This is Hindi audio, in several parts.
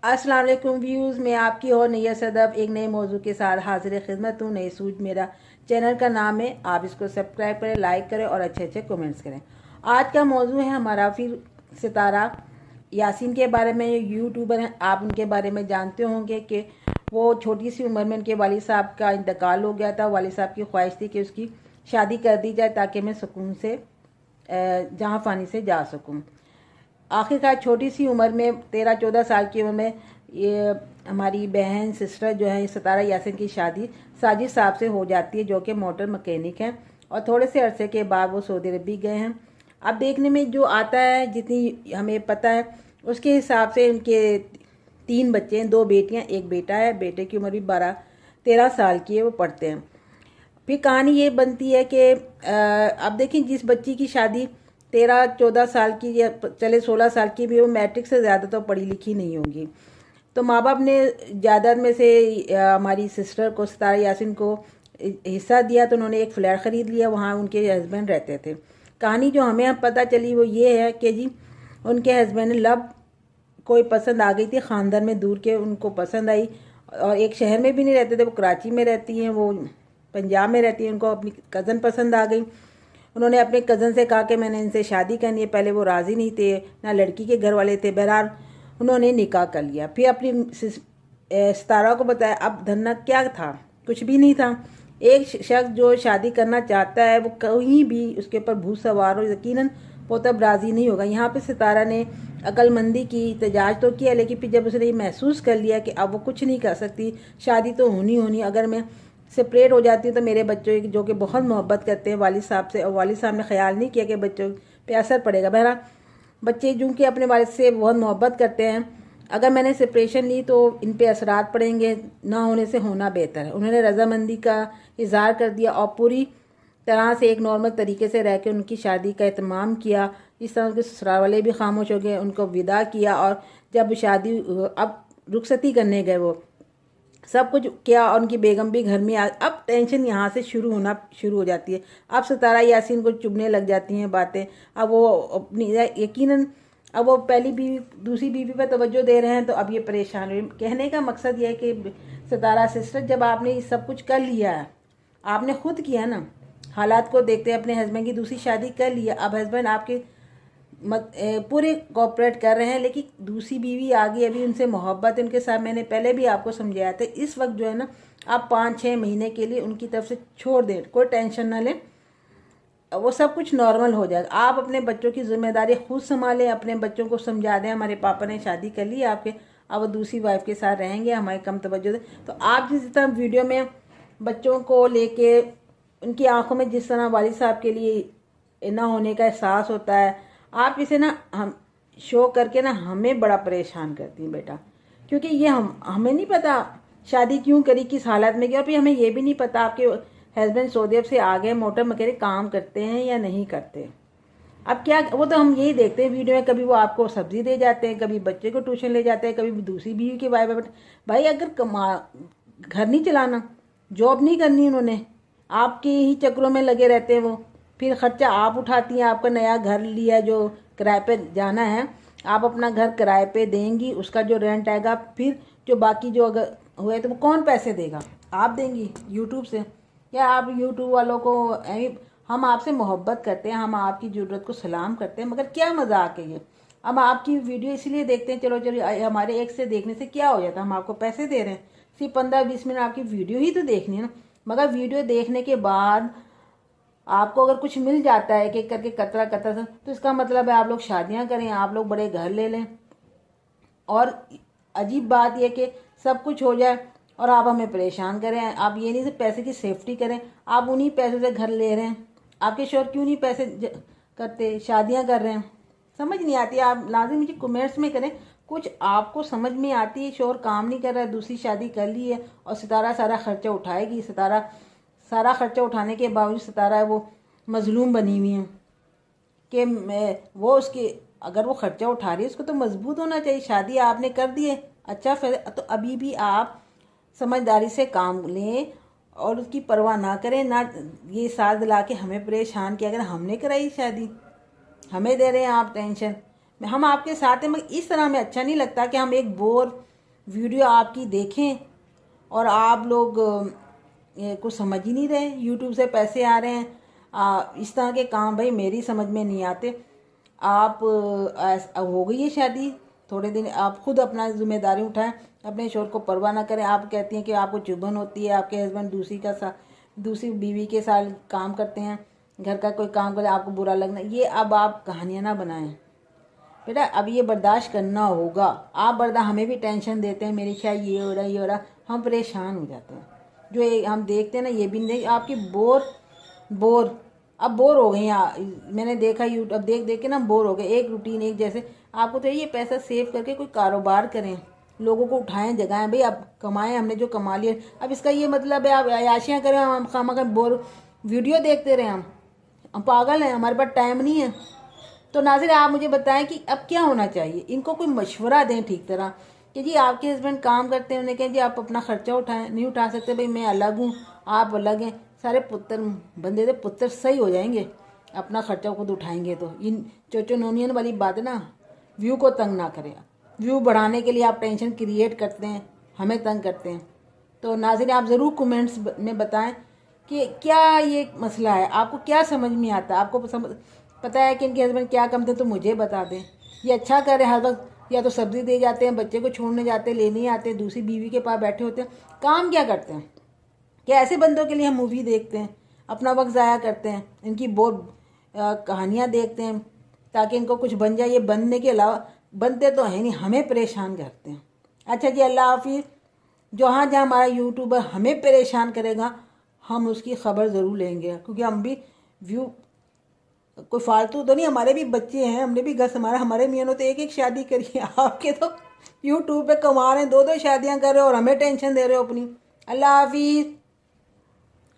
अस्सलाम वालेकुम व्यूज़, मैं आपकी और नैया सदब एक नए मौजू के साथ हाजिर खिदमत हूँ। नई सूझ मेरा चैनल का नाम है। आप इसको सब्सक्राइब करें, लाइक करें और अच्छे अच्छे कमेंट्स करें। आज का मौजू है हमारा फिर सितारा यासीन के बारे में। यूट्यूबर हैं, आप उनके बारे में जानते होंगे कि वो छोटी सी उम्र में उनके वालिद साहब का इंतकाल हो गया था। वालिद साहब की ख्वाहिश थी कि उसकी शादी कर दी जाए ताकि मैं सुकून से जहाँ फ़ानी से जा सकूँ। आखिरकार छोटी सी उम्र में 13-14 साल की उम्र में ये हमारी बहन सिस्टर जो है सितारा यासीन की शादी साजिद साहब से हो जाती है, जो कि मोटर मैकेनिक हैं और थोड़े से अरसे के बाद वो सऊदी अरब भी गए हैं। अब देखने में जो आता है, जितनी हमें पता है उसके हिसाब से उनके 3 बच्चे हैं, 2 बेटियां 1 बेटा है। बेटे की उम्र भी 12-13 साल की है, वो पढ़ते हैं। फिर कहानी ये बनती है कि अब देखिए, जिस बच्ची की शादी 13-14 साल की या चले 16 साल की भी, वो मैट्रिक से ज़्यादा तो पढ़ी लिखी नहीं होगी। तो माँ बाप ने जायदाद में से हमारी सिस्टर को, सितारा यासीन को हिस्सा दिया। तो उन्होंने एक फ्लैट ख़रीद लिया, वहाँ उनके हस्बैंड रहते थे। कहानी जो हमें अब पता चली वो ये है कि जी उनके हस्बैंड ने लव कोई पसंद आ गई थी, ख़ानदान में दूर के उनको पसंद आई और एक शहर में भी नहीं रहते थे, वो कराची में रहती हैं, वो पंजाब में रहती हैं। उनको अपनी कज़न पसंद आ गई। उन्होंने अपने कज़न से कहा कि मैंने इनसे शादी करनी है। पहले वो राज़ी नहीं थे, ना लड़की के घर वाले थे। बहरहाल उन्होंने निकाह कर लिया। फिर अपनी सितारा को बताया। अब धरना क्या था? कुछ भी नहीं था। एक शख्स जो शादी करना चाहता है वो कहीं भी उसके ऊपर भूत सवार हो, यकीनन वो तब राज़ी नहीं होगा। यहाँ पे सितारा ने अक्लमंदी की, एहतजाज तो किया, लेकिन फिर जब उसने ये महसूस कर लिया कि अब वो कुछ नहीं कर सकती, शादी तो होनी, अगर मैं सेपरेट हो जाती हूँ तो मेरे बच्चों जो कि बहुत मोहब्बत करते हैं वालिद साहब से, और वालिद साहब ने ख्याल नहीं किया कि बच्चों पे असर पड़ेगा। बहरहाल बच्चे जो कि अपने वालिद से बहुत मोहब्बत करते हैं, अगर मैंने सेपरेशन ली तो इन पे असरात पड़ेंगे, ना होने से होना बेहतर है। उन्होंने रजामंदी का इजहार कर दिया और पूरी तरह से एक नॉर्मल तरीके से रह के उनकी शादी का एहतमाम किया। इस तरह उनके ससुराल वाले भी खामोश हो गए, उनको विदा किया। और जब शादी अब रुखसती करने गए, वो सब कुछ किया और उनकी बेगम भी घर में आ। अब टेंशन यहाँ से शुरू हो जाती है। अब सितारा यासीन को चुभने लग जाती हैं बातें। अब वो अपनी यकीनन अब वो पहली बीवी दूसरी बीवी पर तवज्जो दे रहे हैं, तो अब ये परेशान हुए। कहने का मकसद ये है कि सितारा सिस्टर, जब आपने ये सब कुछ कर लिया है, आपने खुद किया ना, हालात को देखते अपने हस्बैंड की दूसरी शादी कर लिया। अब हस्बैंड आपके पूरे कोऑपरेट कर रहे हैं, लेकिन दूसरी बीवी आ गई, अभी उनसे मोहब्बत है, उनके साथ मैंने पहले भी आपको समझाया था। इस वक्त जो है ना, आप 5-6 महीने के लिए उनकी तरफ से छोड़ दें, कोई टेंशन ना लें, वो सब कुछ नॉर्मल हो जाएगा। आप अपने बच्चों की जिम्मेदारी खुद संभालें, अपने बच्चों को समझा दें हमारे पापा ने शादी कर ली आपके, अब वो दूसरी वाइफ के साथ रहेंगे, हमारी कम तवज्जो दें। तो आप जिस तरह वीडियो में बच्चों को लेके उनकी आंखों में जिस तरह वालिद साहब के लिए ना होने का एहसास होता है, आप इसे ना हम शो करके ना हमें बड़ा परेशान करती हैं बेटा। क्योंकि ये हमें नहीं पता शादी क्यों करी, किस हालत में की, और फिर हमें ये भी नहीं पता आपके हस्बैंड सऊदी अरब से आ गए, मोटर मैकेनिक काम करते हैं या नहीं करते। अब क्या, वो तो हम यही देखते हैं वीडियो में, कभी वो आपको सब्जी दे जाते हैं, कभी बच्चे को ट्यूशन ले जाते हैं, कभी दूसरी बीवी के भाई अगर घर नहीं चलाना, जॉब नहीं करनी उन्होंने, आपके ही चक्रों में लगे रहते हैं वो, फिर खर्चा आप उठाती हैं। आपका नया घर लिया जो किराए पे जाना है, आप अपना घर किराए पे देंगी, उसका जो रेंट आएगा, फिर जो बाकी जो अगर हुए तो वो कौन पैसे देगा? आप देंगी यूट्यूब से, या आप यूट्यूब वालों को? हम आपसे मोहब्बत करते हैं, हम आपकी ज़रूरत को सलाम करते हैं, मगर क्या मजाक है ये? अब आपकी वीडियो इसलिए देखते हैं, चलो हमारे एक से देखने से क्या हो जाता है, हम आपको पैसे दे रहे हैं, सिर्फ 15-20 मिनट आपकी वीडियो ही तो देखनी है ना। मगर वीडियो देखने के बाद आपको अगर कुछ मिल जाता है, एक एक करके कतरा कतरा, तो इसका मतलब है आप लोग शादियां करें, आप लोग बड़े घर ले लें, और अजीब बात यह कि सब कुछ हो जाए और आप हमें परेशान करें। आप ये नहीं सिर्फ पैसे की सेफ्टी करें, आप उन्हीं पैसों से घर ले रहे हैं। आपके शोर क्यों नहीं पैसे करते, शादियां कर रहे हैं? समझ नहीं आती। आप लाजिम मुझे कमेंट्स में करें, कुछ आपको समझ में आती है। शोर काम नहीं कर रहा है, दूसरी शादी कर ली है और सितारा सारा खर्चा उठाएगी। सितारा सारा खर्चा उठाने के बावजूद सितारा वो मजलूम बनी हुई है कि वो उसके, अगर वो खर्चा उठा रही है उसको तो मजबूत होना चाहिए। शादी आपने कर दी है, अच्छा, फिर तो अभी भी आप समझदारी से काम लें और उसकी परवाह ना करें, ना ये साथ दिला के हमें परेशान किया। अगर हमने कराई शादी, हमें दे रहे हैं आप टेंशन, हम आपके साथ हैं, मगर इस तरह हमें अच्छा नहीं लगता कि हम एक बोर वीडियो आपकी देखें और आप लोग कुछ समझ ही नहीं रहे। यूट्यूब से पैसे आ रहे हैं, इस तरह के काम भाई मेरी समझ में नहीं आते। आप हो गई है शादी, थोड़े दिन आप खुद अपना जिम्मेदारी उठाएं, अपने शोर को परवाह ना करें। आप कहती हैं कि आपको चुभन होती है, आपके हस्बैंड दूसरी बीवी के साथ काम करते हैं, घर का कोई काम करे आपको बुरा लगना, ये अब आप कहानियाँ ना बनाएं बेटा। अब ये बर्दाश्त करना होगा। आप हमें भी टेंशन देते हैं, मेरी शायद ये हो रहा, हम परेशान हो जाते हैं। जो हम देखते हैं ना, ये भी नहीं आपकी अब बोर हो गई हैं। मैंने देखा यूट्यूब, अब देख देख के ना बोर हो गए, एक रूटीन एक जैसे। आपको तो ये पैसा सेव करके कोई कारोबार करें, लोगों को उठाएं, जगाएं। भाई अब कमाएं, हमने जो कमा लिया। अब इसका ये मतलब है आप अयाशियाँ करें, हम खामखा बोर वीडियो देखते रहे। हम पागल हैं, हमारे पास टाइम नहीं है। तो नाज़रीन आप मुझे बताएं कि अब क्या होना चाहिए। इनको कोई मशवरा दें ठीक तरह कि जी आपके हस्बैंड काम करते हैं, उन्हें कहें जी आप अपना खर्चा उठाएं। नहीं उठा सकते भाई, मैं अलग हूँ, आप अलग हैं, सारे पुत्र बंदे दे पुत्र सही हो जाएंगे, अपना खर्चा खुद उठाएंगे। तो इन चोचो नोनियन वाली बात ना, व्यू को तंग ना करें। व्यू बढ़ाने के लिए आप टेंशन क्रिएट करते हैं, हमें तंग करते हैं। तो नाज़रीन आप ज़रूर कमेंट्स में बताएं कि क्या ये मसला है, आपको क्या समझ में आता है। आपको पता है कि इनके हस्बैंड क्या काम थे तो मुझे बता दें। ये अच्छा करे, हर वक्त या तो सब्ज़ी दे जाते हैं, बच्चे को छोड़ने जाते हैं, लेने आते हैं, दूसरी बीवी के पास बैठे होते हैं, काम क्या करते हैं। क्या ऐसे बंदों के लिए हम मूवी देखते हैं, अपना वक्त ज़ाया करते हैं, इनकी बहुत कहानियाँ देखते हैं ताकि इनको कुछ बन जाए। ये बनने के अलावा बनते तो हैं नहीं, हमें परेशान करते हैं। अच्छा जी, अल्लाह हाफिज़। जहाँ जहाँ हमारा यूट्यूबर हमें परेशान करेगा, हम उसकी खबर ज़रूर लेंगे, क्योंकि हम भी व्यू कोई फालतू तो नहीं, हमारे भी बच्चे हैं, हमने भी घर संभाला। हमारे मियाँ ने तो एक शादी करी है, आपके तो यूट्यूब पे कमा रहे हैं, दो शादियाँ कर रहे हो और हमें टेंशन दे रहे हो अपनी। अल्लाह हाफिज़।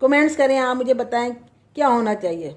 कमेंट्स करें, आप मुझे बताएं क्या होना चाहिए।